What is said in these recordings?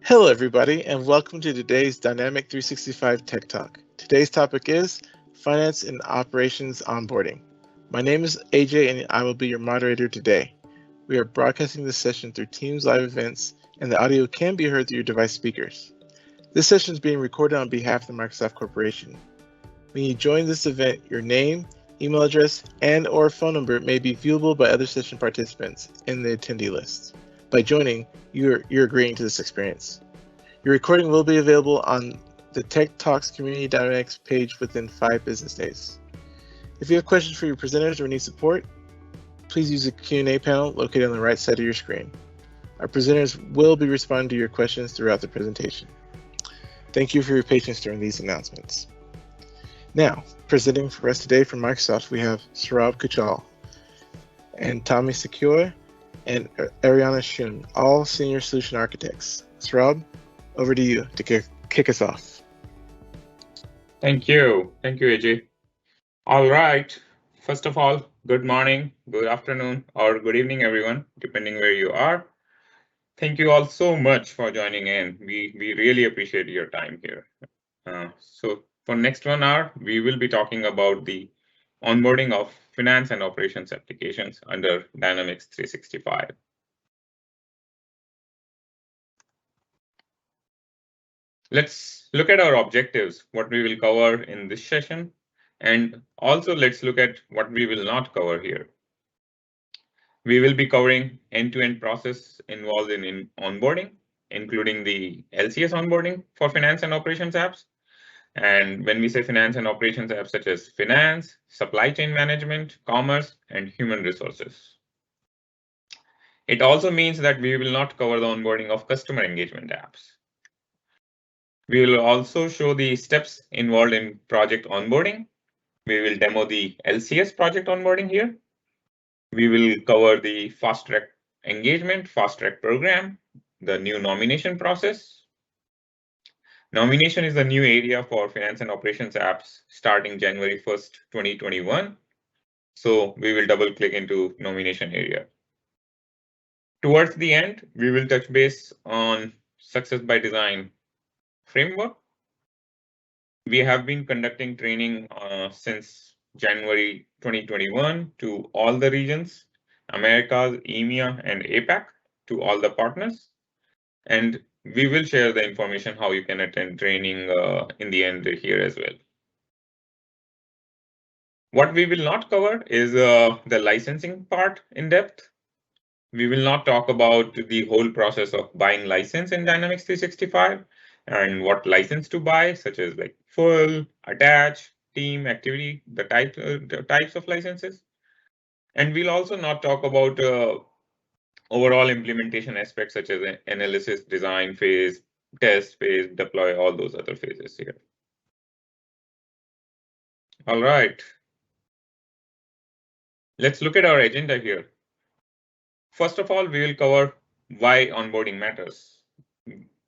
Hello, everybody, and welcome to today's Dynamic 365 Tech Talk. Today's topic is Finance and Operations Onboarding. My name is AJ, and I will be your moderator today. We are broadcasting this session through Teams live events, and the audio can be heard through your device speakers. This session is being recorded on behalf of the Microsoft Corporation. When you join this event, your name, email address, and/or phone number may be viewable by other session participants in the attendee list. By joining, you're agreeing to this experience. Your recording will be available on the Tech Talks Community Dynamics page within 5 business days. If you have questions for your presenters or need support, please use the Q&A panel located on the right side of your screen. Our presenters will be responding to your questions throughout the presentation. Thank you for your patience during these announcements. Now, presenting for us today from Microsoft, we have Saurabh Kuchhal and Tommy Skaue and Ariana Choon, all senior solution architects. Saurabh, over to you to kick us off. Thank you, AJ. All right. First of all, good morning, good afternoon, or good evening, everyone, depending where you are. Thank you all so much for joining in. We really appreciate your time here. So for next 1 hour, we will be talking about the onboarding of finance and operations applications under Dynamics 365. Let's look at our objectives, what we will cover in this session, and also let's look at what we will not cover here. We will be covering end-to-end process involved in onboarding, including the LCS onboarding for finance and operations apps. And when we say finance and operations apps such as finance, supply chain management, commerce, and human resources. It also means that we will not cover the onboarding of customer engagement apps. We will also show the steps involved in project onboarding. We will demo the LCS project onboarding here. We will cover the FastTrack engagement, FastTrack program, the new nomination process. Nomination is the new area for finance and operations apps starting January 1st, 2021. So we will double click into nomination area. Towards the end, we will touch base on success by design framework. We have been conducting training since January 2021 to all the regions, Americas, EMEA, and APAC, to all the partners. And we will share the information how you can attend training in the end here as well. What we will not cover is the licensing part in depth. We will not talk about the whole process of buying license in Dynamics 365 and what license to buy, such as like full, attach, team, activity, the types of licenses. And we'll also not talk about overall implementation aspects such as analysis, design phase, test phase, deploy, all those other phases here. All right. Let's look at our agenda here. First of all, we will cover why onboarding matters.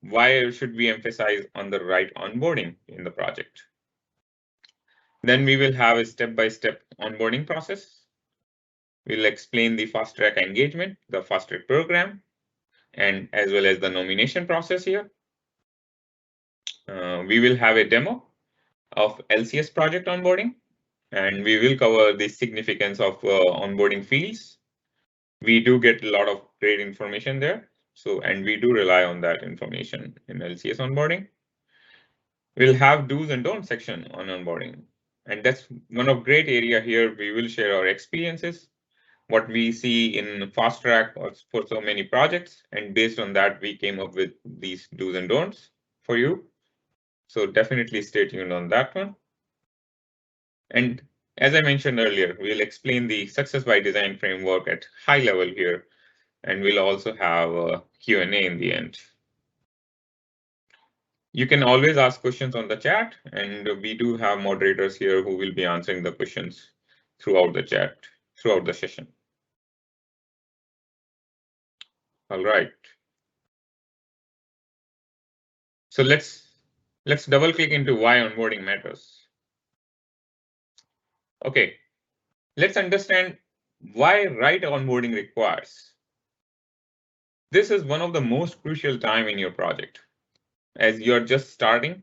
Why should we emphasize on the right onboarding in the project? Then we will have a step-by-step onboarding process. We'll explain the FastTrack engagement, the FastTrack program, and as well as the nomination process here. We will have a demo of LCS project onboarding, and we will cover the significance of onboarding fields. We do get a lot of great information there. And we do rely on that information in LCS onboarding. We'll have do's and don'ts section on onboarding. And that's one of great area here. We will share our experiences, what we see in FastTrack for so many projects. And based on that, we came up with these do's and don'ts for you. So definitely stay tuned on that one. And as I mentioned earlier, we'll explain the success by design framework at high level here. And we'll also have a Q&A in the end. You can always ask questions on the chat, and we do have moderators here who will be answering the questions throughout the chat, throughout the session. All right. So let's double click into why onboarding matters. Okay, let's understand why right onboarding requires. This is one of the most crucial time in your project. as you're just starting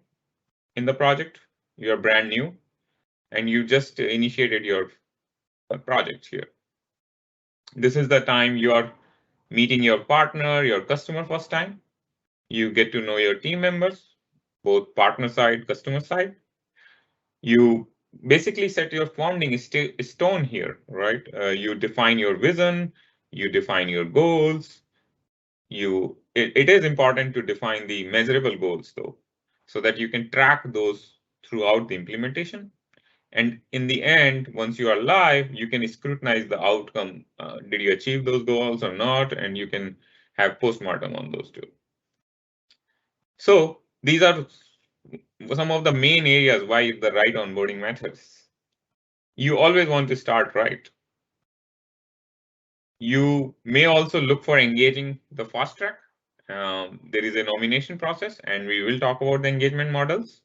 in the project, you're brand new, and you just initiated your project here. This is the time you are meeting your partner, your customer first time. You get to know your team members, both partner side, customer side. You basically set your founding stone here, right? You define your vision, you define your goals. It is important to define the measurable goals though, so that you can track those throughout the implementation. And in the end, once you are live, you can scrutinize the outcome. Did you achieve those goals or not? And you can have postmortem on those too. So these are some of the main areas why the right onboarding matters. You always want to start right. You may also look for engaging the FastTrack. There is a nomination process, and we will talk about the engagement models.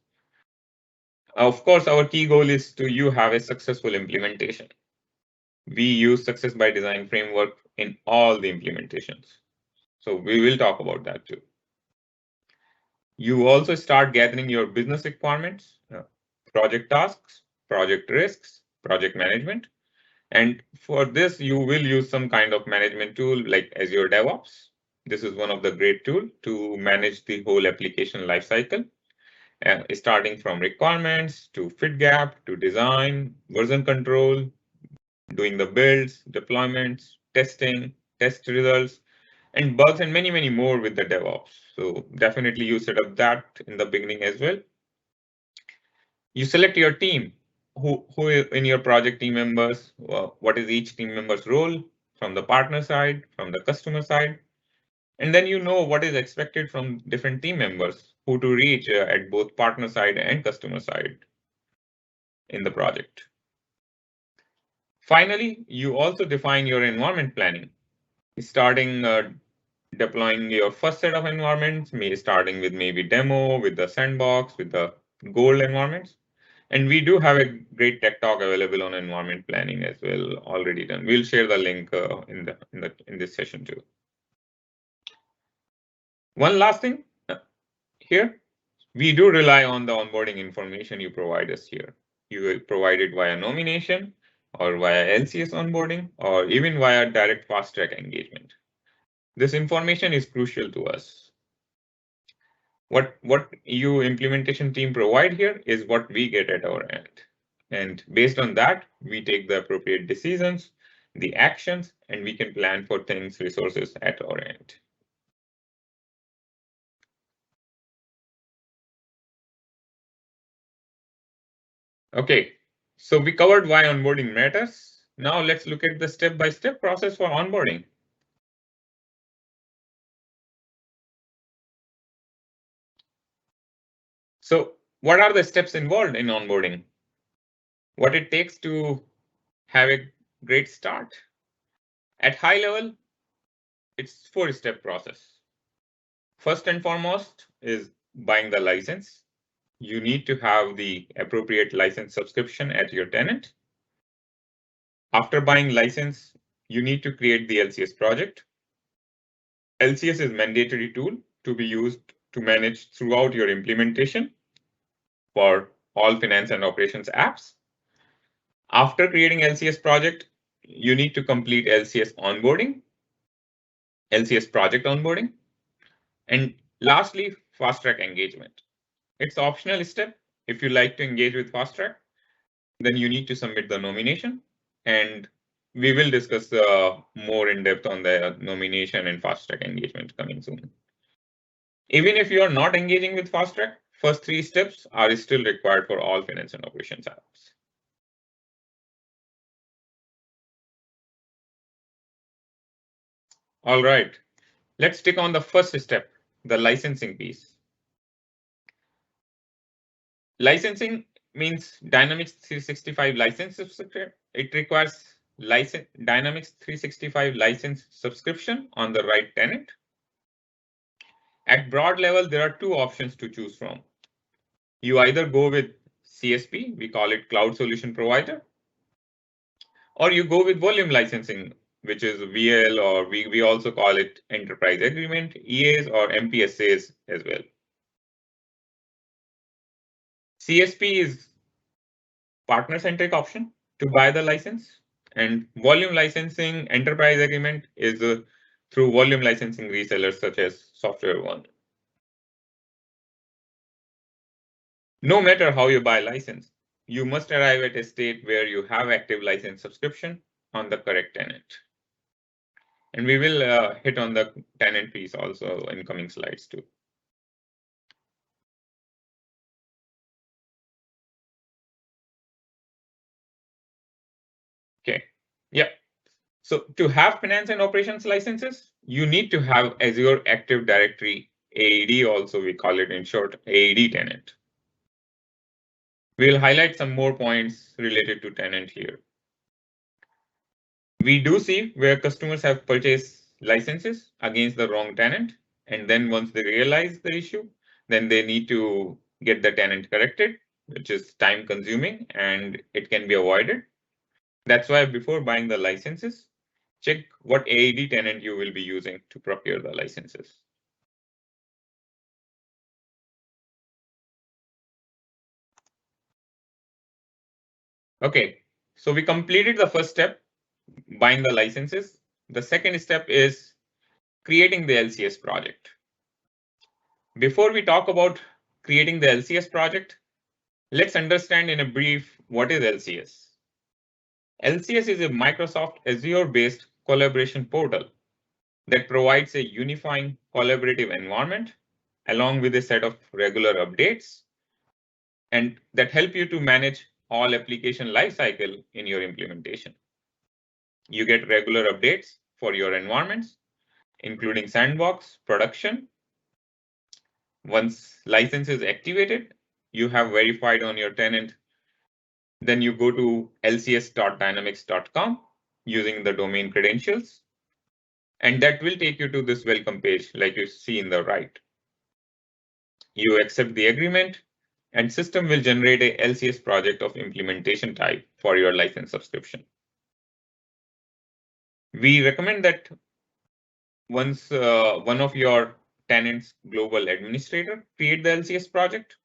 Of course, our key goal is to you have a successful implementation. We use success by design framework in all the implementations. So we will talk about that too. You also start gathering your business requirements, project tasks, project risks, project management. And for this, you will use some kind of management tool like Azure DevOps. This is one of the great tools to manage the whole application lifecycle, starting from requirements to fit gap to design, version control, doing the builds, deployments, testing, test results, and bugs, and many, many more with the DevOps. So definitely you set up that in the beginning as well. You select your team, who in your project team members, what is each team member's role from the partner side, from the customer side, and then you know what is expected from different team members, who to reach at both partner side and customer side in the project. Finally, you also define your environment planning, starting deploying your first set of environments, starting with maybe demo, with the sandbox, with the gold environments. And we do have a great TechTalk available on environment planning as well, already done. We'll share the link in this session too. One last thing here, we do rely on the onboarding information you provide us here. You will provide it via nomination or via LCS onboarding or even via direct FastTrack engagement. This information is crucial to us. What you implementation team provide here is what we get at our end. And based on that, we take the appropriate decisions, the actions, and we can plan for things, resources at our end. Okay, so we covered why onboarding matters. Now let's look at the step-by-step process for onboarding. So what are the steps involved in onboarding? What it takes to have a great start? At high level, it's a 4-step process. First and foremost is buying the license. You need to have the appropriate license subscription at your tenant. After buying license, you need to create the LCS project. LCS is mandatory tool to be used to manage throughout your implementation for all finance and operations apps. After creating LCS project, you need to complete LCS onboarding, LCS project onboarding, and lastly, FastTrack engagement. It's an optional step. If you like to engage with FastTrack, then you need to submit the nomination, and we will discuss more in depth on the nomination and FastTrack engagement coming soon. Even if you are not engaging with FastTrack, first 3 steps are still required for all finance and operations apps. All right, let's stick on the first step, the licensing piece. Licensing means Dynamics 365 license subscription. It requires Dynamics 365 license subscription on the right tenant. At broad level, there are 2 options to choose from. You either go with CSP, we call it Cloud Solution Provider, or you go with volume licensing, which is VL, or we also call it Enterprise Agreement, EAs or MPSAs as well. CSP is partner-centric option to buy the license, and volume licensing enterprise agreement is through volume licensing resellers such as SoftwareOne. No matter how you buy license, you must arrive at a state where you have active license subscription on the correct tenant. And we will hit on the tenant piece also in coming slides too. Okay, yeah. So to have finance and operations licenses, you need to have Azure Active Directory, AAD also we call it in short, AAD tenant. We'll highlight some more points related to tenant here. We do see where customers have purchased licenses against the wrong tenant, and then once they realize the issue, then they need to get the tenant corrected, which is time consuming and it can be avoided. That's why before buying the licenses, check what AAD tenant you will be using to procure the licenses. Okay, so we completed the first step, buying the licenses. The second step is creating the LCS project. Before we talk about creating the LCS project, let's understand in a brief what is LCS. LCS is a Microsoft Azure-based collaboration portal that provides a unifying collaborative environment along with a set of regular updates and that help you to manage all application lifecycle in your implementation. You get regular updates for your environments, including sandbox, production. Once license is activated, you have verified on your tenant. Then you go to lcs.dynamics.com using the domain credentials. And that will take you to this welcome page like you see in the right. You accept the agreement and system will generate a LCS project of implementation type for your license subscription. We recommend that once one of your tenants global administrator create the LCS project,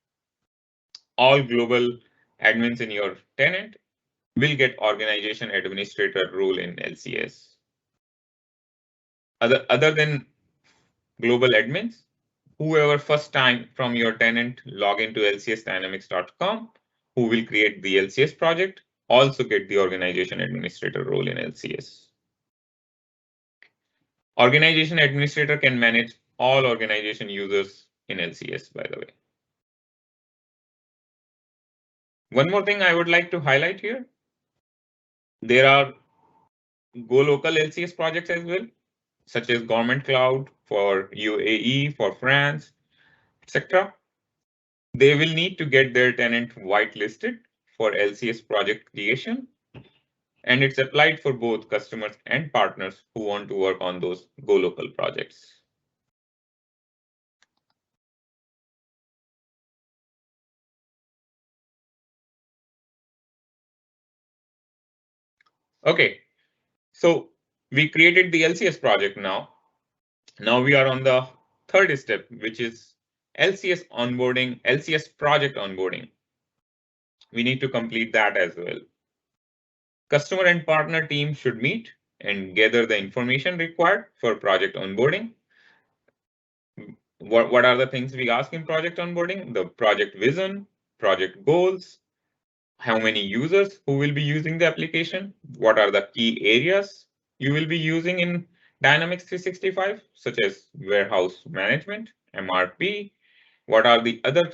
all global admins in your tenant will get organization administrator role in LCS. Other than global admins, whoever first time from your tenant log into lcsdynamics.com, who will create the LCS project, also get the organization administrator role in LCS. Organization administrator can manage all organization users in LCS, by the way. One more thing I would like to highlight here. There are Go local LCS projects as well, such as Government Cloud for UAE, for France, etc. They will need to get their tenant whitelisted for LCS project creation. And it's applied for both customers and partners who want to work on those Go local projects. Okay, so we created the LCS project now. Now we are on the third step, which is LCS onboarding, LCS project onboarding. We need to complete that as well. Customer and partner team should meet and gather the information required for project onboarding. What are the things we ask in project onboarding? The project vision, project goals, how many users who will be using the application, what are the key areas you will be using in Dynamics 365, such as warehouse management, MRP, what are the other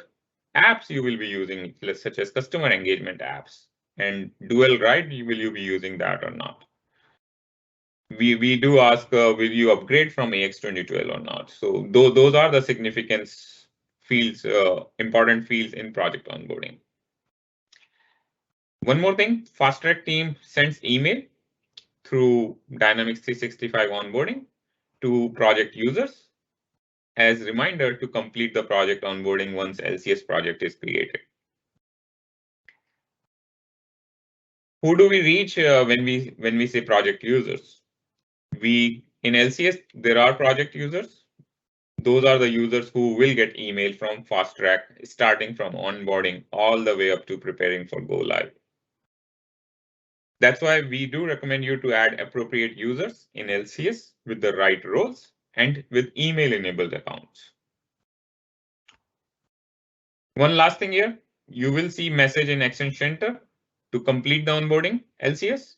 apps you will be using, such as customer engagement apps, and dual write, will you be using that or not? We do ask, will you upgrade from AX 2012 or not? So those are the significance fields, important fields in project onboarding. One more thing, FastTrack team sends email through Dynamics 365 onboarding to project users as reminder to complete the project onboarding once LCS project is created. Who do we reach when we say project users? In LCS, there are project users. those are the users who will get email from FastTrack, starting from onboarding all the way up to preparing for go live. That's why we do recommend you to add appropriate users in LCS with the right roles and with email enabled accounts. One last thing here, you will see message in Action Center to complete the onboarding LCS.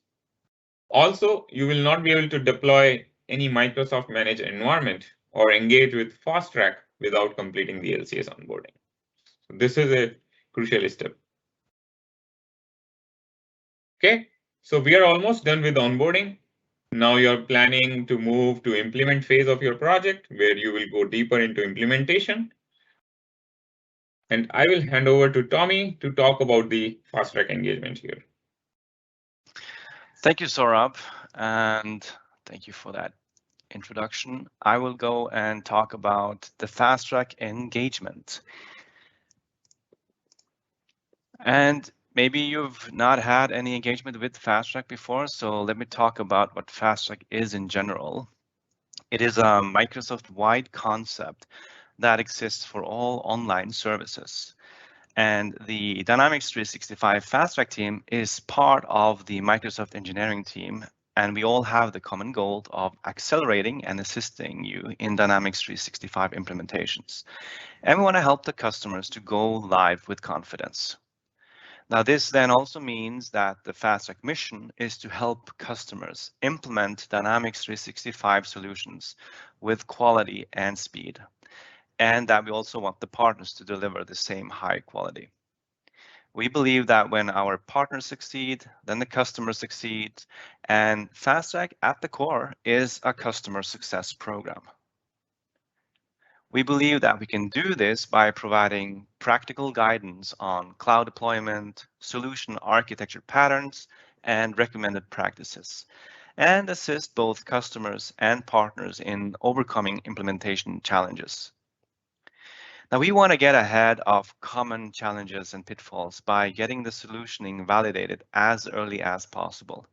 Also, you will not be able to deploy any Microsoft managed environment or engage with FastTrack without completing the LCS onboarding. So this is a crucial step. Okay, so we are almost done with onboarding. Now you're planning to move to implement phase of your project where you will go deeper into implementation. And I will hand over to Tommy to talk about the FastTrack engagement here. Thank you, Saurabh, and thank you for that introduction. I will go and talk about the FastTrack engagement. And maybe you've not had any engagement with FastTrack before, so let me talk about what FastTrack is in general. It is a Microsoft-wide concept that exists for all online services. And the Dynamics 365 FastTrack team is part of the Microsoft engineering team, and we all have the common goal of accelerating and assisting you in Dynamics 365 implementations. And we want to help the customers to go live with confidence. Now, this then also means that the FastTrack mission is to help customers implement Dynamics 365 solutions with quality and speed, and that we also want the partners to deliver the same high quality. We believe that when our partners succeed, then the customers succeed, and FastTrack at the core is a customer success program. We believe that we can do this by providing practical guidance on cloud deployment, solution architecture patterns, and recommended practices, and assist both customers and partners in overcoming implementation challenges. Now, we want to get ahead of common challenges and pitfalls by getting the solutioning validated as early as possible.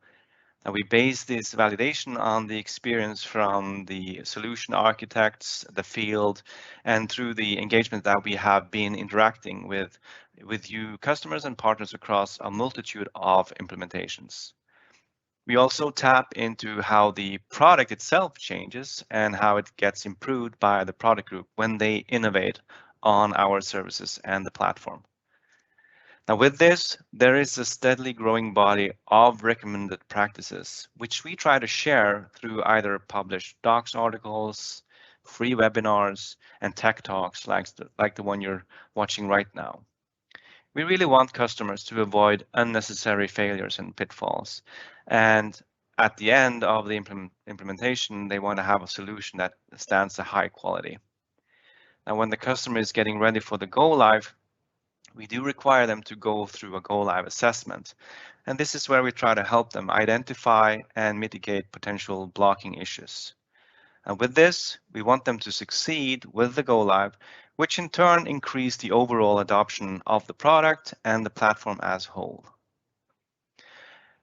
And we base this validation on the experience from the solution architects, the field, and through the engagement that we have been interacting with you customers and partners across a multitude of implementations. We also tap into how the product itself changes and how it gets improved by the product group when they innovate on our services and the platform. Now, with this, there is a steadily growing body of recommended practices, which we try to share through either published docs articles, free webinars, and tech talks like the one you're watching right now. We really want customers to avoid unnecessary failures and pitfalls. And at the end of the implementation, they want to have a solution that stands a high quality. Now, when the customer is getting ready for the go live, we do require them to go through a go live assessment. And this is where we try to help them identify and mitigate potential blocking issues. And with this, we want them to succeed with the go live, which in turn increase the overall adoption of the product and the platform as a whole.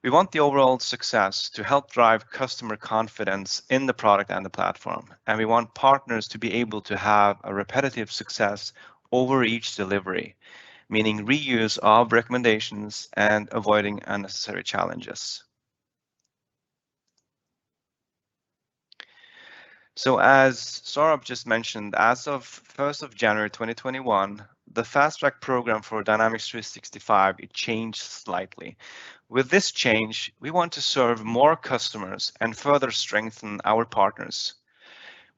We want the overall success to help drive customer confidence in the product and the platform. And we want partners to be able to have a repetitive success over each delivery, meaning reuse of recommendations and avoiding unnecessary challenges. So as Saurabh just mentioned, as of 1st of January 2021, the FastTrack program for Dynamics 365, it changed slightly. With this change, we want to serve more customers and further strengthen our partners.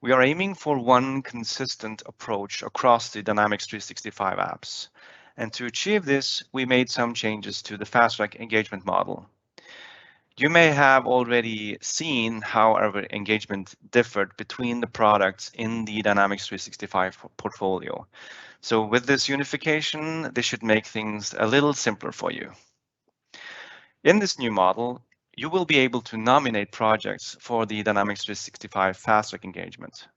We are aiming for one consistent approach across the Dynamics 365 apps. And to achieve this, we made some changes to the FastTrack engagement model. You may have already seen how our engagement differed between the products in the Dynamics 365 portfolio. So with this unification, this should make things a little simpler for you. In this new model, you will be able to nominate projects for the Dynamics 365 FastTrack engagement.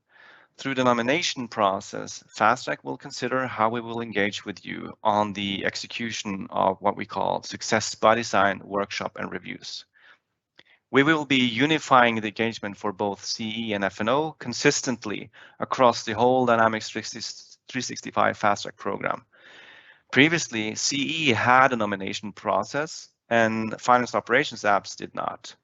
Through the nomination process, FastTrack will consider how we will engage with you on the execution of what we call success by design, workshop, and reviews. We will be unifying the engagement for both CE and F&O consistently across the whole Dynamics 365 FastTrack program. Previously, CE had a nomination process and finance operations apps did not.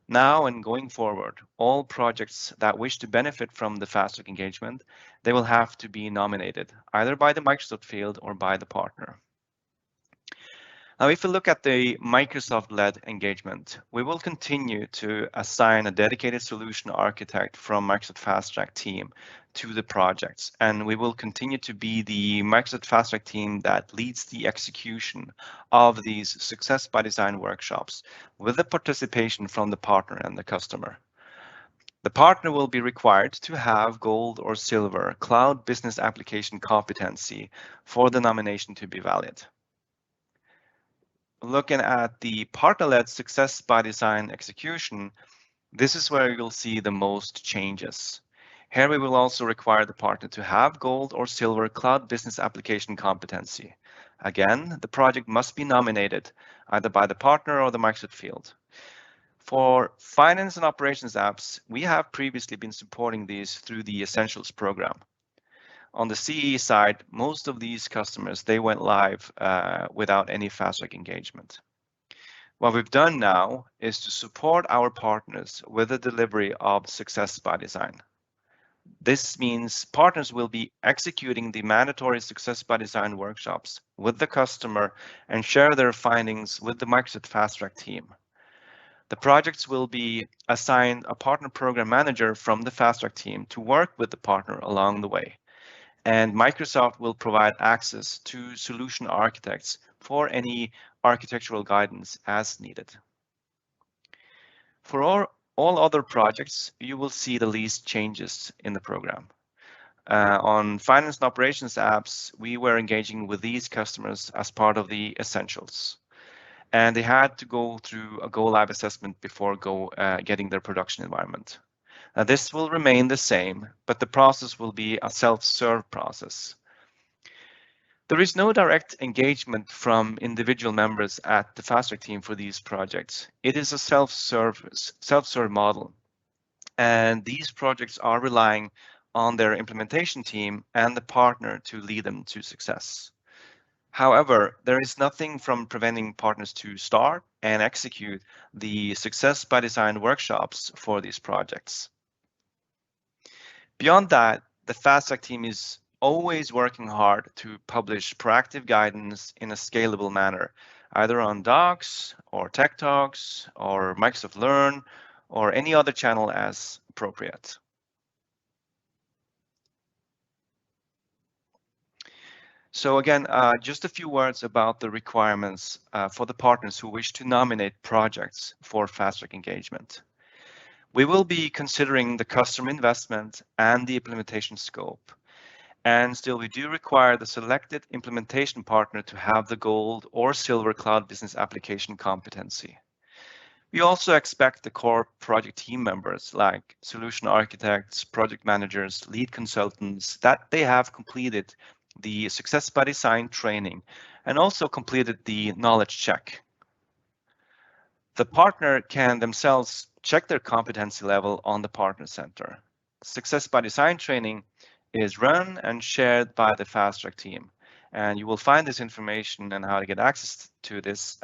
Now and going forward, all projects that wish to benefit from the FastTrack engagement, they will have to be nominated either by the Microsoft field or by the partner. Now, if we look at the Microsoft-led engagement, we will continue to assign a dedicated solution architect from Microsoft FastTrack team to the projects, and we will continue to be the Microsoft FastTrack team that leads the execution of these Success by Design workshops with the participation from the partner and the customer. The partner will be required to have gold or silver cloud business application competency for the nomination to be valid. Looking at the partner-led Success by Design execution, this is where you'll see the most changes. Here we will also require the partner to have gold or silver cloud business application competency. Again, the project must be nominated either by the partner or the Microsoft field. For finance and operations apps, we have previously been supporting these through the Essentials program. On the CE side, most of these customers, they went live without any FastTrack engagement. What we've done now is to support our partners with the delivery of Success by Design. This means partners will be executing the mandatory Success by Design workshops with the customer and share their findings with the Microsoft FastTrack team. The projects will be assigned a partner program manager from the FastTrack team to work with the partner along the way. And Microsoft will provide access to solution architects for any architectural guidance as needed. For all other projects, you will see the least changes in the program. On finance and operations apps, we were engaging with these customers as part of the Essentials. And they had to go through a go live assessment before getting their production environment. Now, this will remain the same, but the process will be a self-serve process. There is no direct engagement from individual members at the FastTrack team for these projects. It is a self-serve model. And these projects are relying on their implementation team and the partner to lead them to success. However, there is nothing from preventing partners to start and execute the Success by Design workshops for these projects. Beyond that, the FastTrack team is always working hard to publish proactive guidance in a scalable manner, either on Docs or TechTalks or Microsoft Learn or any other channel as appropriate. So again, just a few words about the requirements for the partners who wish to nominate projects for FastTrack engagement. We will be considering the customer investment and the implementation scope. And still, we do require the selected implementation partner to have the gold or silver cloud business application competency. We also expect the core project team members like solution architects, project managers, lead consultants, that they have completed the Success by Design training and also completed the knowledge check. The partner can themselves check their competency level on the Partner Center. Success by Design training is run and shared by the FastTrack team. And you will find this information and how to get access to this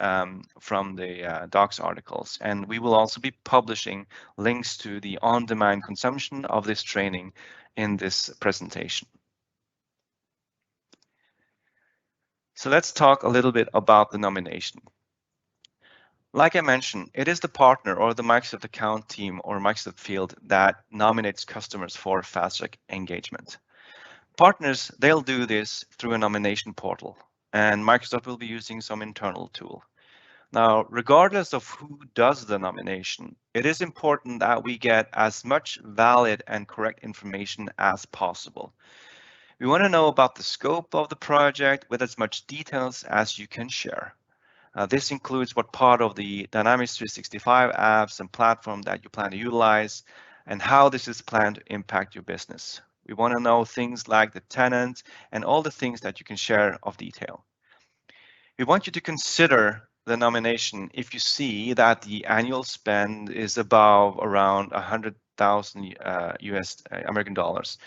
from the docs articles. And we will also be publishing links to the on-demand consumption of this training in this presentation. So let's talk a little bit about the nomination. Like I mentioned, it is the partner or the Microsoft account team or Microsoft field that nominates customers for FastTrack engagement. Partners, they'll do this through a nomination portal, and Microsoft will be using some internal tool. Now, regardless of who does the nomination, it is important that we get as much valid and correct information as possible. We want to know about the scope of the project with as much details as you can share. This includes what part of the Dynamics 365 apps and platform that you plan to utilize and how this is planned to impact your business. We want to know things like the tenant and all the things that you can share of detail. We want you to consider the nomination if you see that the annual spend is above around 100,000 US American dollars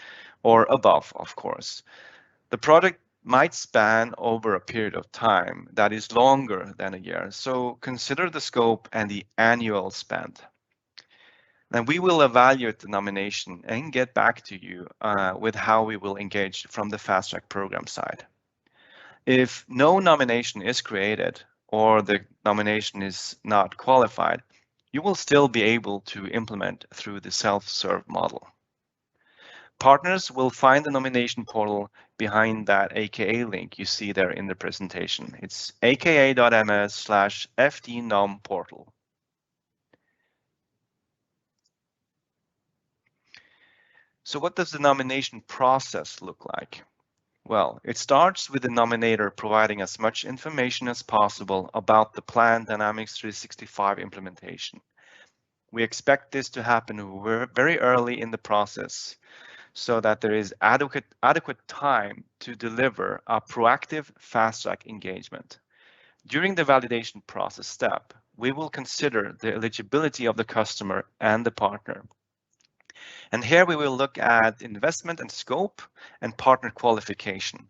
or above, of course. The project might span over a period of time that is longer than a year, so consider the scope and the annual spend. Then we will evaluate the nomination and get back to you with how we will engage from the FastTrack program side. If no nomination is created or the nomination is not qualified, you will still be able to implement through the self-serve model. Partners will find the nomination portal behind that AKA link you see there in the presentation. It's aka.ms/ftnom portal. So what does the nomination process look like? Well, it starts with the nominator providing as much information as possible about the planned Dynamics 365 implementation. We expect this to happen very early in the process so that there is adequate time to deliver a proactive FastTrack engagement. During the validation process step, we will consider the eligibility of the customer and the partner. And here we will look at investment and scope and partner qualification.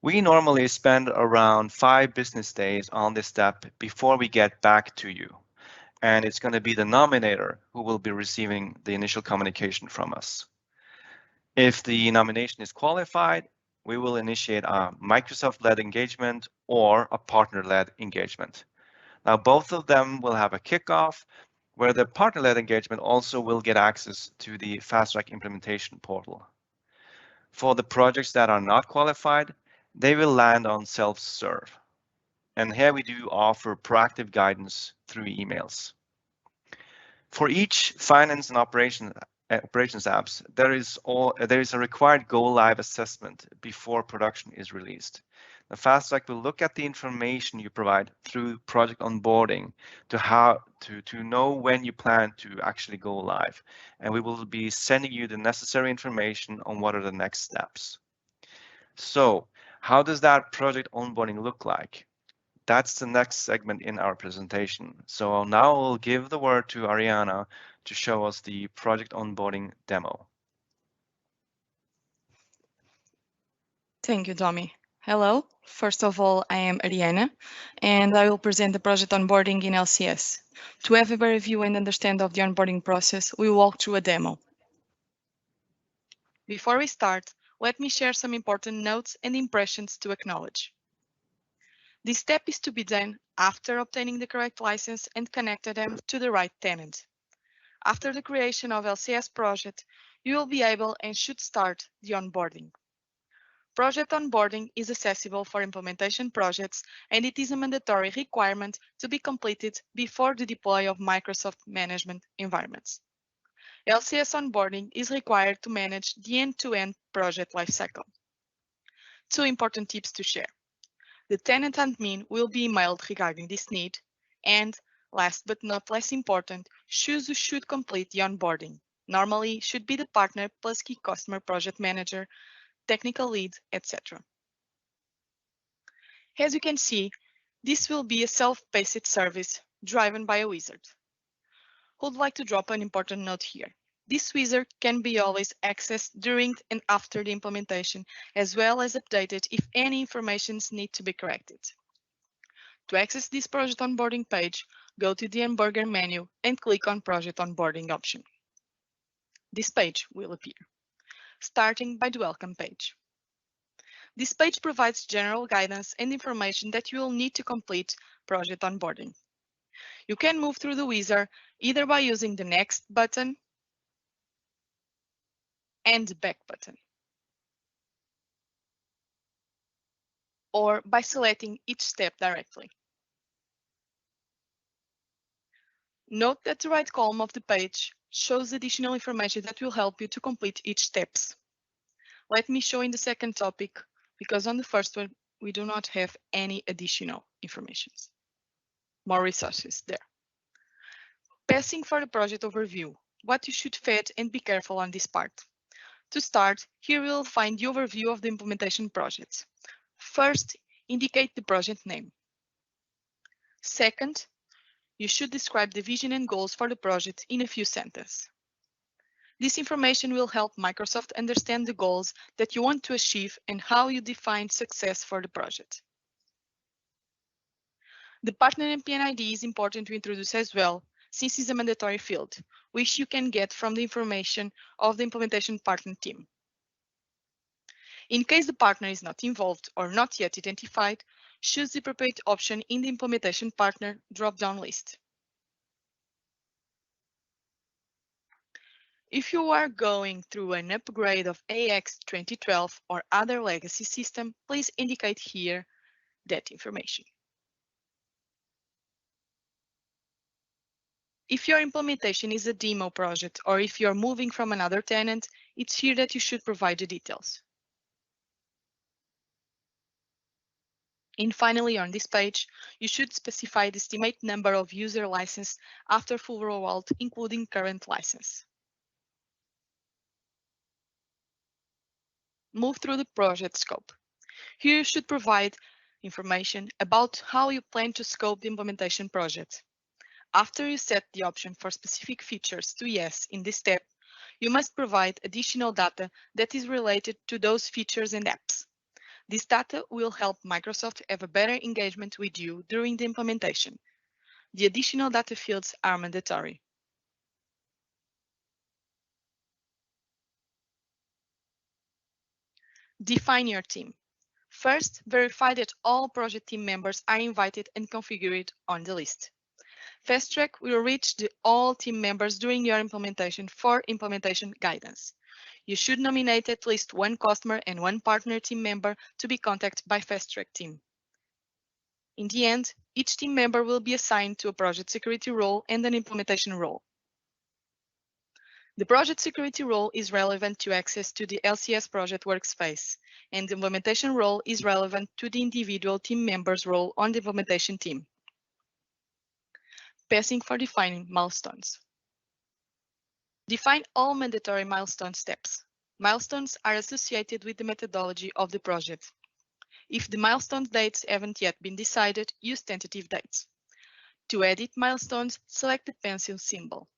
We normally spend around 5 business days on this step before we get back to you. And it's going to be the nominator who will be receiving the initial communication from us. If the nomination is qualified, we will initiate a Microsoft-led engagement or a partner-led engagement. Now, both of them will have a kickoff where the partner-led engagement also will get access to the FastTrack implementation portal. For the projects that are not qualified, they will land on self-serve. And here we do offer proactive guidance through emails. For each finance and operations apps, there is a required go-live assessment before production is released. The FastTrack will look at the information you provide through Project Onboarding to know when you plan to actually go live. And we will be sending you the necessary information on what are the next steps. So how does that Project Onboarding look like? That's the next segment in our presentation. So now I'll give the word to Ariana to show us the Project Onboarding demo. Thank you, Tommy. Hello, first of all, I am Ariana, and I will present the Project Onboarding in LCS. To have a better view and understand of the onboarding process, we will walk through a demo. Before we start, let me share some important notes and impressions to acknowledge. This step is to be done after obtaining the correct license and connecting them to the right tenant. After the creation of LCS project, you will be able and should start the onboarding. Project onboarding is accessible for implementation projects, and it is a mandatory requirement to be completed before the deploy of Microsoft management environments. LCS onboarding is required to manage the end-to-end project lifecycle. 2 important tips to share. The tenant admin will be emailed regarding this need, and last but not less important, choose who should complete the onboarding. Normally, should be the partner plus key customer project manager, technical lead, etc. As you can see, this will be a self-paced service driven by a wizard. Would like to drop an important note here. This wizard can be always accessed during and after the implementation, as well as updated if any information need to be corrected. To access this project onboarding page, go to the hamburger menu and click on Project Onboarding option. This page will appear, starting by the welcome page. This page provides general guidance and information that you will need to complete project onboarding. You can move through the wizard either by using the Next button and the Back button, or by selecting each step directly. Note that the right column of the page shows additional information that will help you to complete each steps. Let me show in the second topic, because on the first one, we do not have any additional information. More resources there. Passing for the project overview, what you should fit and be careful on this part. To start, here we will find the overview of the implementation project. First, indicate the project name. Second, you should describe the vision and goals for the project in a few sentences. This information will help Microsoft understand the goals that you want to achieve and how you define success for the project. The partner MPN ID is important to introduce as well, since it's a mandatory field, which you can get from the information of the implementation partner team. In case the partner is not involved or not yet identified, choose the appropriate option in the implementation partner drop-down list. If you are going through an upgrade of AX 2012 or other legacy system, please indicate here that information. If your implementation is a demo project or if you're moving from another tenant, it's here that you should provide the details. And finally, on this page, you should specify the estimated number of user licenses after full rollout, including current license. Move through the project scope. Here you should provide information about how you plan to scope the implementation project. After you set the option for specific features to yes in this step, you must provide additional data that is related to those features and apps. This data will help Microsoft have a better engagement with you during the implementation. The additional data fields are mandatory. Define your team. First, verify that all project team members are invited and configured on the list. FastTrack will reach all team members during your implementation for implementation guidance. You should nominate at least one customer and one partner team member to be contacted by FastTrack team. In the end, each team member will be assigned to a project security role and an implementation role. The project security role is relevant to access to the LCS project workspace, and the implementation role is relevant to the individual team member's role on the implementation team. Passing for defining milestones. Define all mandatory milestone steps. Milestones are associated with the methodology of the project. If the milestone dates haven't yet been decided, use tentative dates. To edit milestones, select the pencil symbol.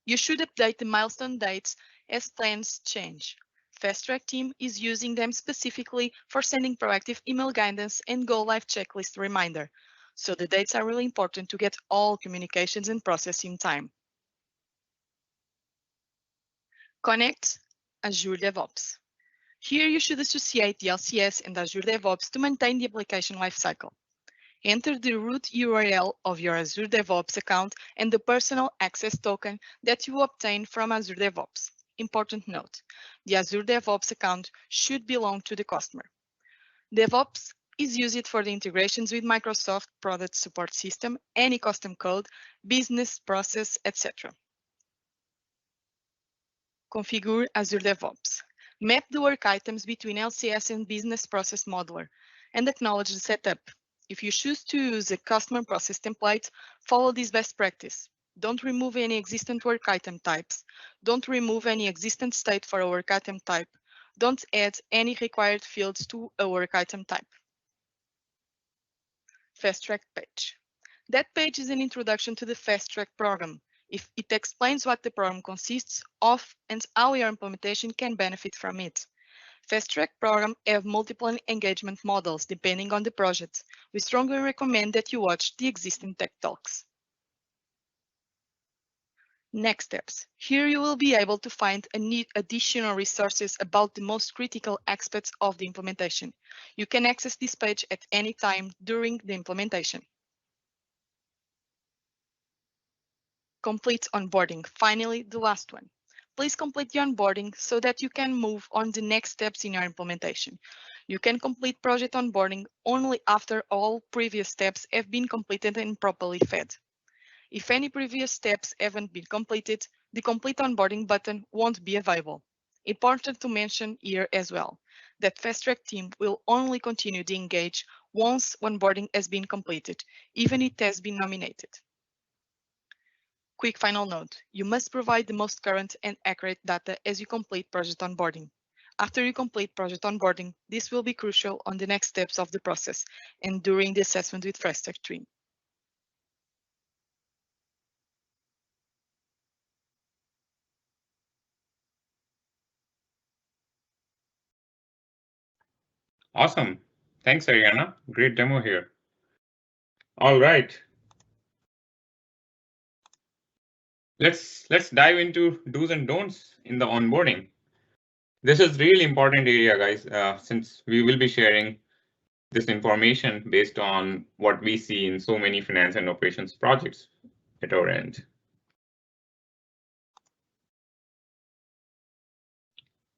You should update the milestone dates as plans change. FastTrack team is using them specifically for sending proactive email guidance and go-live checklist reminder, so the dates are really important to get all communications and process in time. Connect Azure DevOps. Here you should associate the LCS and Azure DevOps to maintain the application lifecycle. Enter the root URL of your Azure DevOps account and the personal access token that you obtain from Azure DevOps. Important note, the Azure DevOps account should belong to the customer. DevOps is used for the integrations with Microsoft Product Support System, any custom code, business process, etc. Configure Azure DevOps. Map the work items between LCS and Business Process Modeler and acknowledge the setup. If you choose to use a customer process template, follow this best practice. Don't remove any existing work item types. Don't remove any existing state for a work item type. Don't add any required fields to a work item type. FastTrack page. That page is an introduction to the FastTrack program. It explains what the program consists of and how your implementation can benefit from it. FastTrack program have multiple engagement models depending on the project. We strongly recommend that you watch the existing TechTalks. Next steps. Here you will be able to find additional resources about the most critical aspects of the implementation. You can access this page at any time during the implementation. Complete onboarding. Finally, the last one. Please complete the onboarding so that you can move on the next steps in your implementation. You can complete project onboarding only after all previous steps have been completed and properly fed. If any previous steps haven't been completed, the complete onboarding button won't be available. Important to mention here as well, that FastTrack team will only continue to engage once onboarding has been completed, even if it has been nominated. Quick final note, you must provide the most current and accurate data as you complete project onboarding. After you complete Project Onboarding, this will be crucial on the next steps of the process and during the assessment with FastTrack team. Awesome. Thanks, Ariana. Great demo here. All right. Let's dive into do's and don'ts in the onboarding. This is really important area, guys, since we will be sharing this information based on what we see in so many finance and operations projects at our end.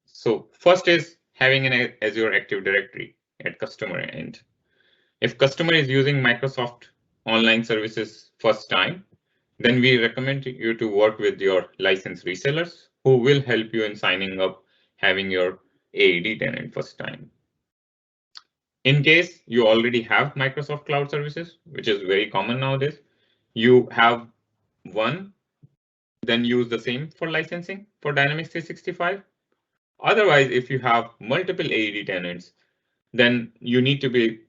So first is having an Azure Active Directory at customer end. If customer is using Microsoft Online Services first time, then we recommend you to work with your licensed resellers who will help you in signing up, having your AED tenant first time. In case you already have Microsoft Cloud Services, which is very common nowadays, you have one, then use the same for licensing for Dynamics 365. Otherwise, if you have multiple AED tenants, then you need to be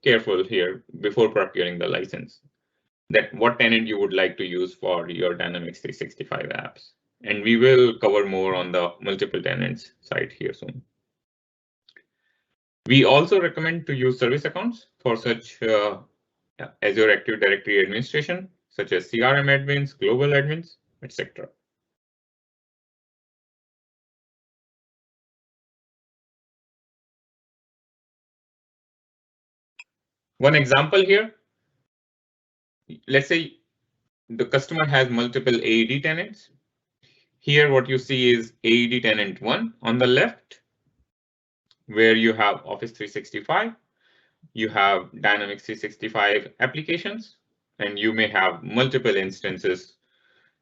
careful here before procuring the license, that what tenant you would like to use for your Dynamics 365 apps. And we will cover more on the multiple tenants side here soon. We also recommend to use service accounts for such Azure Active Directory administration, such as CRM admins, global admins, etc. One example here, let's say the customer has multiple AED tenants. Here what you see is AED tenant 1 on the left, where you have Office 365, you have Dynamics 365 applications, and you may have multiple instances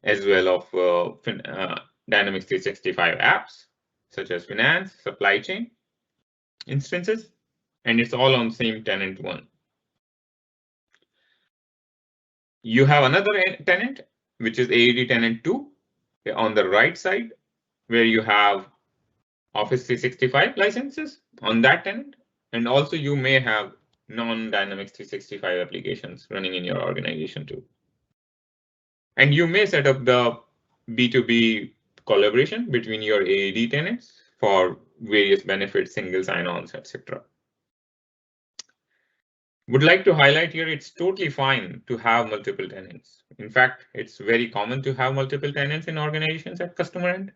as well of Dynamics 365 apps, such as finance, supply chain instances, and it's all on same tenant 1. You have another tenant, which is AED tenant 2 on the right side, where you have Office 365 licenses on that tenant. And also you may have non-Dynamics 365 applications running in your organization too. And you may set up the B2B collaboration between your AED tenants for various benefits, single sign-ons, etc. Would like to highlight here, it's totally fine to have multiple tenants. In fact, it's very common to have multiple tenants in organizations at customer end.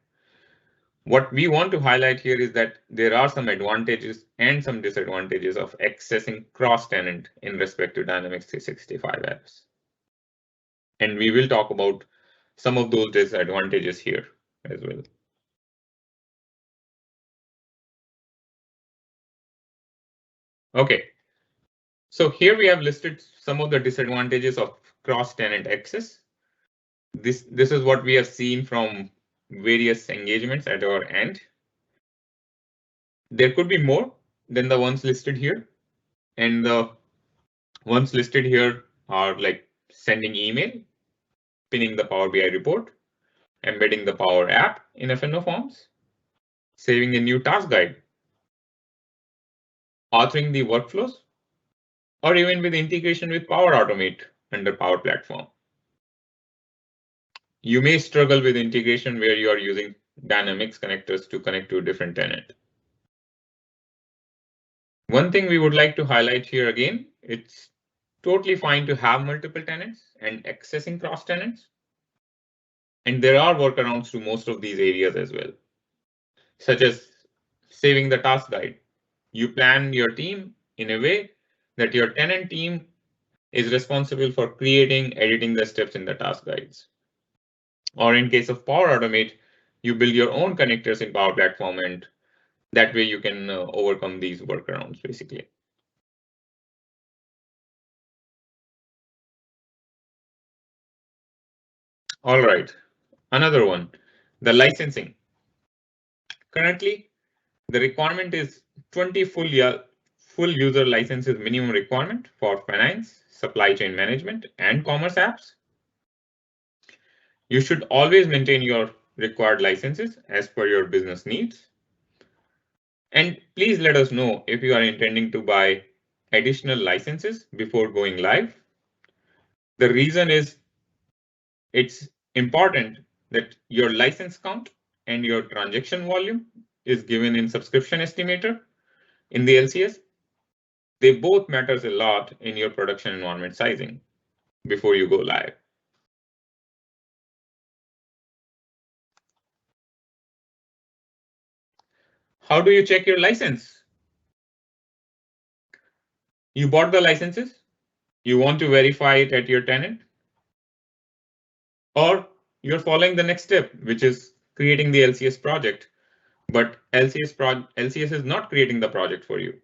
What we want to highlight here is that there are some advantages and some disadvantages of accessing cross-tenant in respect to Dynamics 365 apps. And we will talk about some of those disadvantages here as well. Okay, so here we have listed some of the disadvantages of cross-tenant access. This is what we have seen from various engagements at our end. There could be more than the ones listed here, and the ones listed here are like sending email, pinning the Power BI report, embedding the Power app in FNO forms, saving a new task guide, authoring the workflows, or even with integration with Power Automate under Power Platform. You may struggle with integration where you are using Dynamics connectors to connect to a different tenant. One thing we would like to highlight here again, it's totally fine to have multiple tenants and accessing cross tenants. And there are workarounds to most of these areas as well, such as saving the task guide. You plan your team in a way that your tenant team is responsible for creating, editing the steps in the task guides. Or in case of Power Automate, you build your own connectors in Power Platform, and that way you can overcome these workarounds basically. All right, another one, the licensing. Currently, the requirement is 20 full user licenses minimum requirement for finance, supply chain management, and commerce apps. You should always maintain your required licenses as per your business needs. And please let us know if you are intending to buy additional licenses before going live. The reason is it's important that your license count and your transaction volume is given in subscription estimator in the LCS. They both matters a lot in your production environment sizing before you go live. How do you check your license? You bought the licenses. You want to verify it at your tenant, or you're following the next step, which is creating the LCS project. But LCS is not creating the project for you.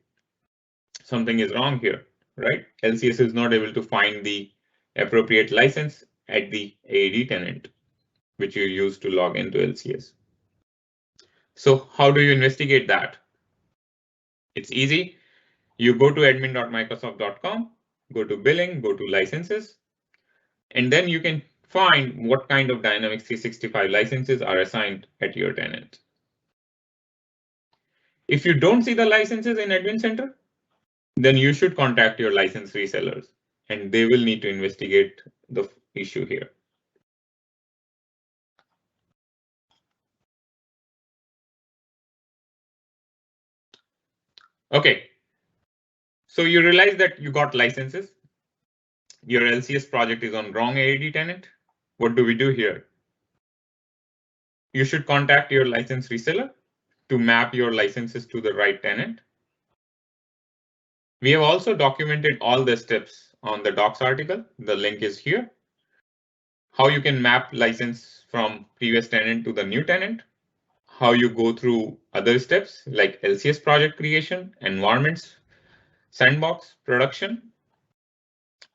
Something is wrong here, right? LCS is not able to find the appropriate license at the AD tenant, which you use to log into LCS. So how do you investigate that? It's easy. You go to admin.microsoft.com, go to billing, go to licenses, and then you can find what kind of Dynamics 365 licenses are assigned at your tenant. If you don't see the licenses in Admin Center, then you should contact your license resellers, and they will need to investigate the issue here. Okay, so you realize that you got licenses. Your LCS project is on wrong AAD tenant. What do we do here? You should contact your license reseller to map your licenses to the right tenant. We have also documented all the steps on the docs article. The link is here. How you can map license from previous tenant to the new tenant. How you go through other steps like LCS project creation, environments, sandbox, production,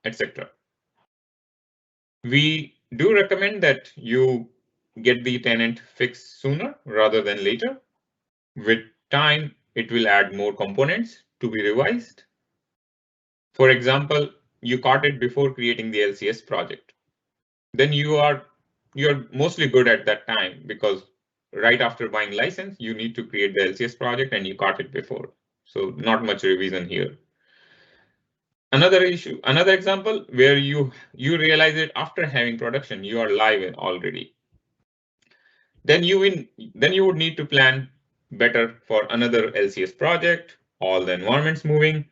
etc. We do recommend that you get the tenant fixed sooner rather than later. With time, it will add more components to be revised. For example, you caught it before creating the LCS project. Then you're mostly good at that time because right after buying license, you need to create the LCS project and you caught it before. So not much revision here. Another issue, another example where you realize it after having production, you are live already. Then you would need to plan better for another LCS project, all the environments moving,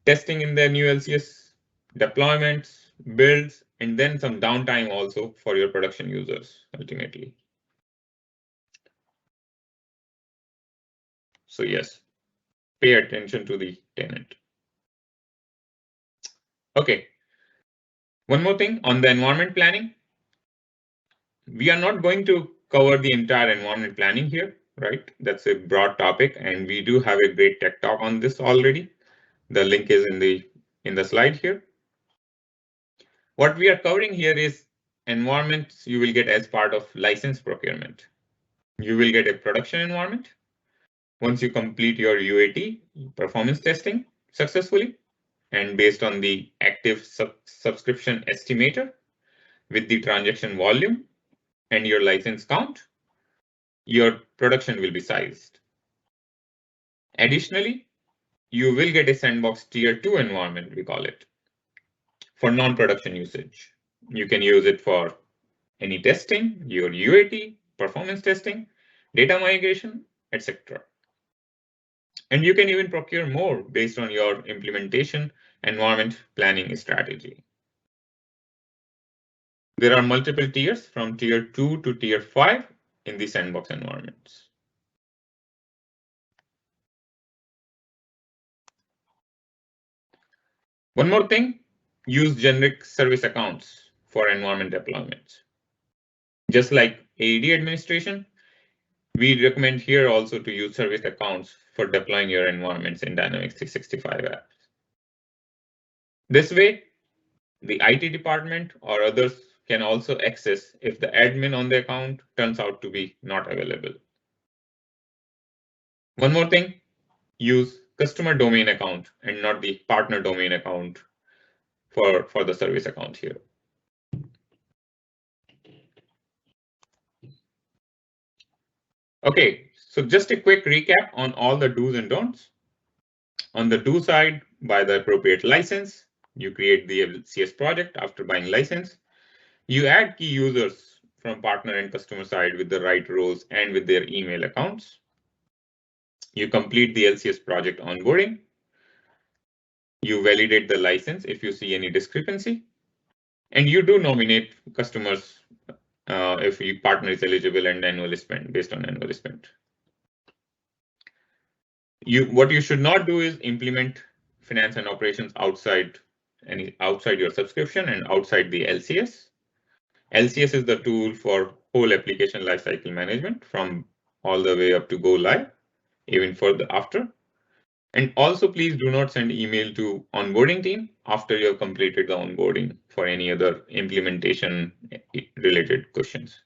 testing in the new LCS, deployments, builds, and then some downtime also for your production users ultimately. So yes, pay attention to the tenant. Okay. One more thing on the environment planning. We are not going to cover the entire environment planning here, right? That's a broad topic, and we do have a great tech talk on this already. The link is in the slide here. What we are covering here is environments you will get as part of license procurement. You will get a production environment. Once you complete your UAT, performance testing successfully, and based on the active subscription estimator with the transaction volume and your license count, your production will be sized. Additionally, you will get a sandbox tier 2 environment, we call it, for non-production usage. You can use it for any testing, your UAT, performance testing, data migration, etc. And you can even procure more based on your implementation environment planning strategy. There are multiple tiers from tier 2 to tier 5 in the sandbox environments. One more thing, use generic service accounts for environment deployments. Just like AED administration, we recommend here also to use service accounts for deploying your environments in Dynamics 365 apps. This way, the IT department or others can also access if the admin on the account turns out to be not available. One more thing, use customer domain account and not the partner domain account for the service account here. Okay, So just a quick recap on all the do's and don'ts. On the do side, buy the appropriate license. You create the LCS project after buying license. You add key users from partner and customer side with the right roles and with their email accounts. You complete the LCS project onboarding. You validate the license if you see any discrepancy. And you do nominate customers if your partner is eligible and annual spend based on annual spend. What you should not do is implement finance and operations outside your subscription and outside the LCS. LCS is the tool for whole application lifecycle management from all the way up to go live, even further after. And also, please do not send email to onboarding team after you have completed the onboarding for any other implementation related questions.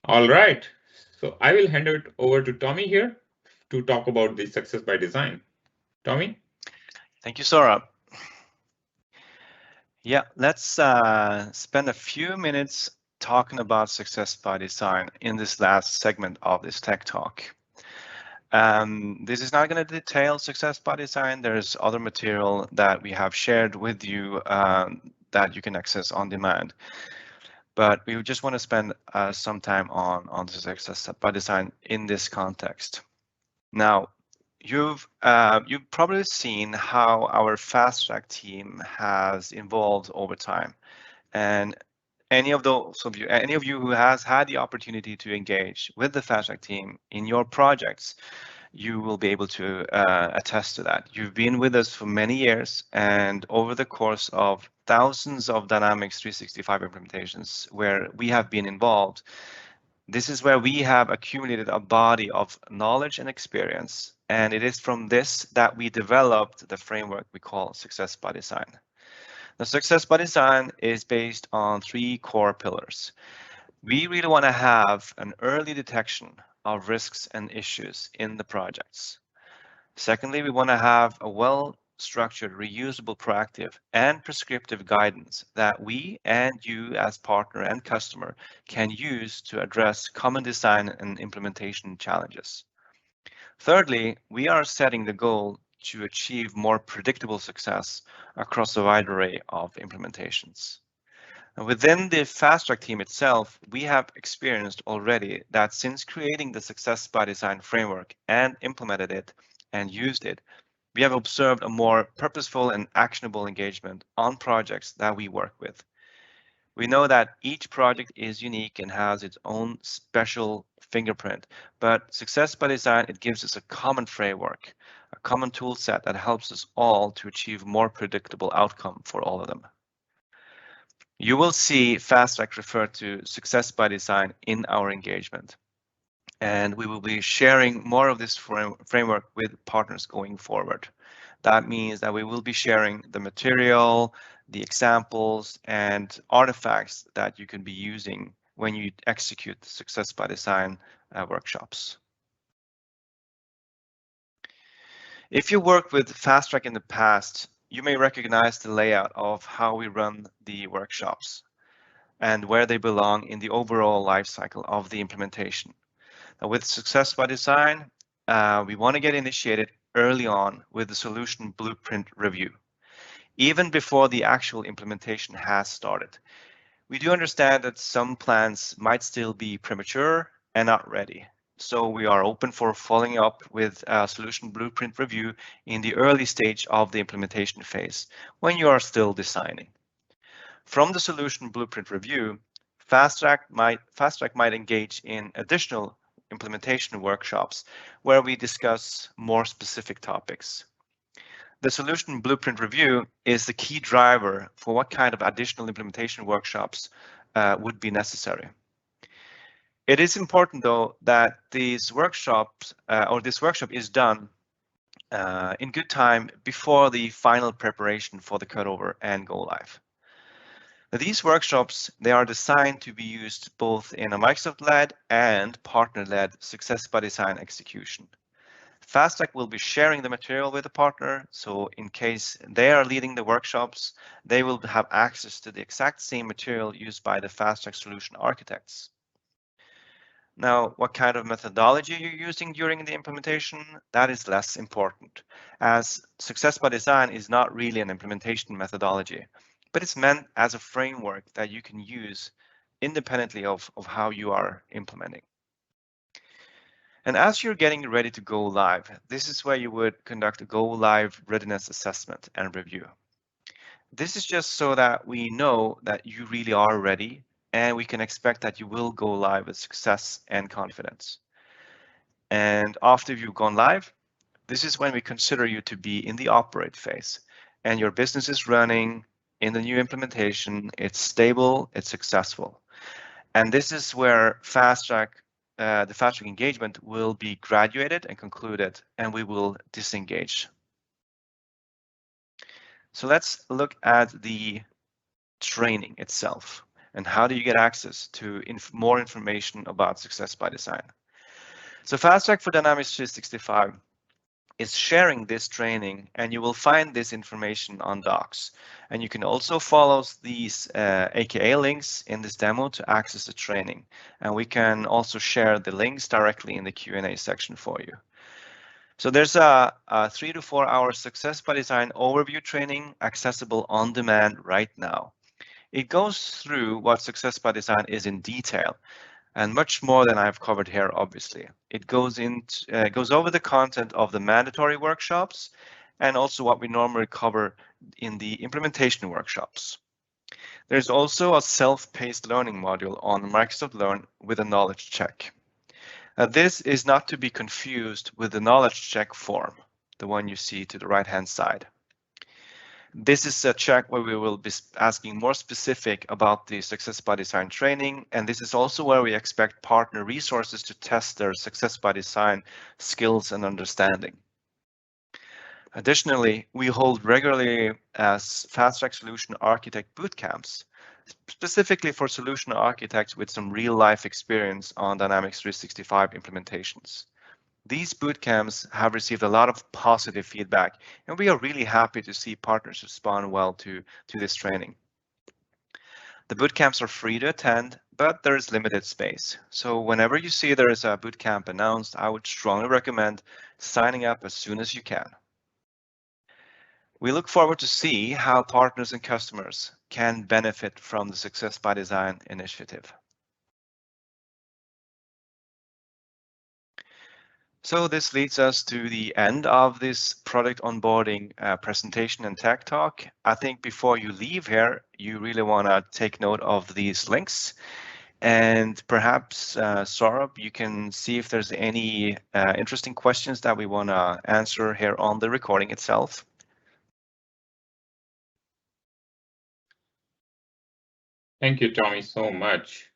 All right, so I will hand it over to Tommy here to talk about the success by design. Tommy? Thank you, Saurabh. Yeah, let's spend a few minutes talking about success by design in this last segment of this tech talk. This is not going to detail success by design. There's other material that we have shared with you that you can access on demand. But we just want to spend some time on the success by design in this context. Now, you've probably seen how our FastTrack team has evolved over time, and any of you who has had the opportunity to engage with the FastTrack team in your projects, you will be able to attest to that. You've been with us for many years, and over the course of thousands of Dynamics 365 implementations where we have been involved, this is where we have accumulated a body of knowledge and experience, and it is from this that we developed the framework we call Success by Design. The Success by Design is based on 3 core pillars. We really want to have an early detection of risks and issues in the projects. Secondly, we want to have a well-structured, reusable, proactive, and prescriptive guidance that we and you as partner and customer can use to address common design and implementation challenges. Thirdly, we are setting the goal to achieve more predictable success across a wide array of implementations. Within the FastTrack team itself, we have experienced already that since creating the Success by Design framework and implemented it and used it, we have observed a more purposeful and actionable engagement on projects that we work with. We know that each project is unique and has its own special fingerprint, but Success by Design, it gives us a common framework, a common tool set that helps us all to achieve more predictable outcome for all of them. You will see FastTrack refer to Success by Design in our engagement, and we will be sharing more of this framework with partners going forward. That means that we will be sharing the material, the examples, and artifacts that you can be using when you execute the Success by Design workshops. If you worked with FastTrack in the past, you may recognize the layout of how we run the workshops and where they belong in the overall life cycle of the implementation. Now, with Success by Design, we want to get initiated early on with the solution blueprint review, even before the actual implementation has started. We do understand that some plans might still be premature and not ready. So we are open for following up with a solution blueprint review in the early stage of the implementation phase when you are still designing. From the solution blueprint review, FastTrack might engage in additional implementation workshops where we discuss more specific topics. The solution blueprint review is the key driver for what kind of additional implementation workshops would be necessary. It is important, though, that these workshops this workshop is done in good time before the final preparation for the cutover and go live. Now, these workshops, they are designed to be used both in a Microsoft-led and partner-led Success by Design execution. FastTrack will be sharing the material with the partner, so in case they are leading the workshops, they will have access to the exact same material used by the FastTrack solution architects. Now, what kind of methodology you're using during the implementation, that is less important, as success by design is not really an implementation methodology, but it's meant as a framework that you can use independently of how you are implementing. And as you're getting ready to go live, this is where you would conduct a go live readiness assessment and review. This is just so that we know that you really are ready and we can expect that you will go live with success and confidence. And after you've gone live, this is when we consider you to be in the operate phase and your business is running in the new implementation, it's stable, it's successful. And this is where FastTrack, the FastTrack engagement will be graduated and concluded, and we will disengage. So let's look at the training itself and how do you get access to more information about success by design. So FastTrack for Dynamics 365 is sharing this training, and you will find this information on Docs. And you can also follow these AKA links in this demo to access the training. And we can also share the links directly in the Q&A section for you. So there's a 3 to 4 hour success by design overview training accessible on demand right now. It goes through what success by design is in detail, and much more than I've covered here, obviously. It goes over the content of the mandatory workshops and also what we normally cover in the implementation workshops. There's also a self-paced learning module on Microsoft Learn with a knowledge check. This is not to be confused with the knowledge check form, the one you see to the right-hand side. This is a check where we will be asking more specific about the success by design training, and this is also where we expect partner resources to test their success by design skills and understanding. Additionally, we hold regularly as FastTrack Solution Architect bootcamps, specifically for solution architects with some real-life experience on Dynamics 365 implementations. These bootcamps have received a lot of positive feedback, and we are really happy to see partners respond well to this training. The bootcamps are free to attend, but there is limited space. So whenever you see there is a bootcamp announced, I would strongly recommend signing up as soon as you can. We look forward to see how partners and customers can benefit from the Success by Design initiative. So this leads us to the end of this product onboarding presentation and tech talk. I think before you leave here, you really want to take note of these links. And perhaps, Saurabh, you can see if there's any interesting questions that we want to answer here on the recording itself. Thank you, Tommy, so much.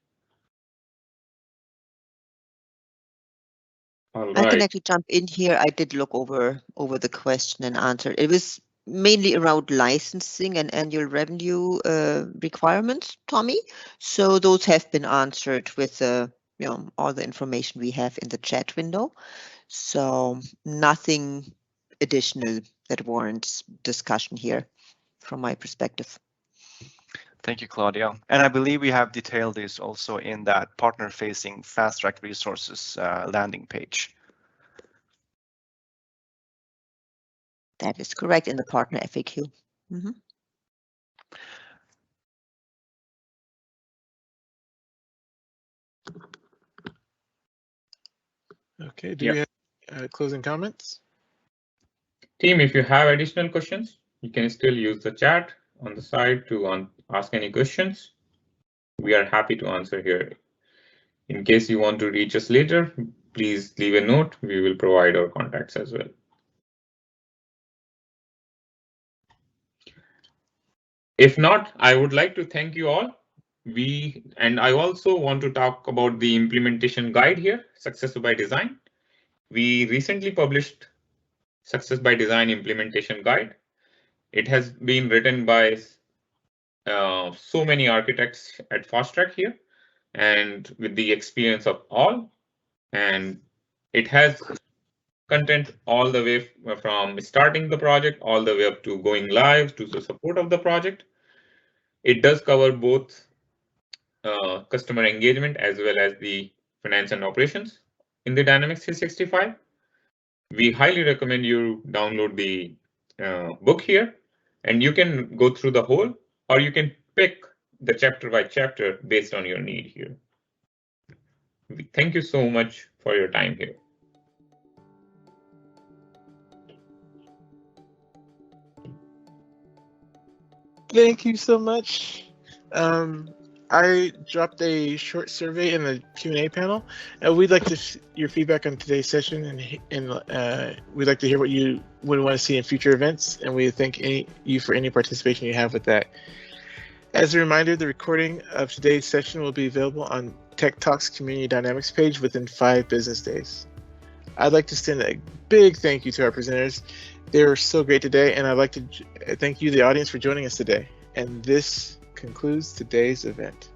All right. I can actually jump in here. I did look over the question and answer. It was mainly around licensing and annual revenue requirements, Tommy. So those have been answered with all the information we have in the chat window. So nothing additional that warrants discussion here from my perspective. Thank you, Claudia. And I believe we have detailed this also in that partner-facing FastTrack resources landing page. That is correct, in the partner FAQ. Mm-hmm. Okay, do we have closing comments? Team, if you have additional questions, you can still use the chat on the side to ask any questions. We are happy to answer here. In case you want to reach us later, please leave a note. We will provide our contacts as well. If not, I would like to thank you all. And I also want to talk about the implementation guide here, Success by Design. We recently published Success by Design implementation guide. It has been written by so many architects at FastTrack here, and with the experience of all. And it has content all the way from starting the project all the way up to going live to the support of the project. It does cover both customer engagement as well as the finance and operations in the Dynamics 365. We highly recommend you download the book here, and you can go through the whole, or you can pick the chapter by chapter based on your need here. Thank you so much for your time here. Thank you so much. I dropped a short survey in the Q&A panel, and we'd like your feedback on today's session, and we'd like to hear what you would want to see in future events, and we thank you for any participation you have with that. As a reminder, the recording of today's session will be available on TechTalk's Community Dynamics page within 5 business days. I'd like to send a big thank you to our presenters. They were so great today, and I'd like to thank you, the audience, for joining us today. And this concludes today's event.